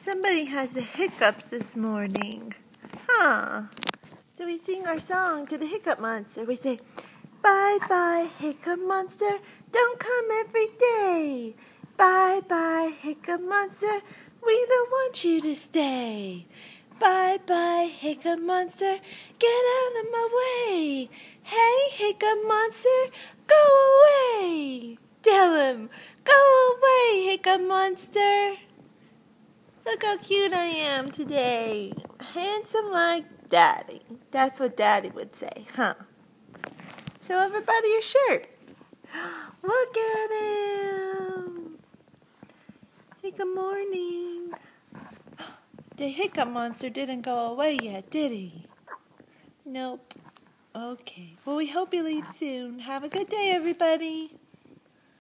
Somebody has the hiccups this morning. Huh. So we sing our song to the Hiccup Monster. We say, bye-bye, Hiccup Monster, don't come every day. Bye-bye, Hiccup Monster, we don't want you to stay. Bye-bye, Hiccup Monster, get out of my way. Hey, Hiccup Monster, go away. Tell him, go away, Hiccup Monster. Look how cute I am today. Handsome like Daddy. That's what Daddy would say, huh? Show everybody your shirt. Look at him. Say good morning. The Hiccup Monster didn't go away yet, did he? Nope. Okay. Well, we hope he leaves soon. Have a good day, everybody.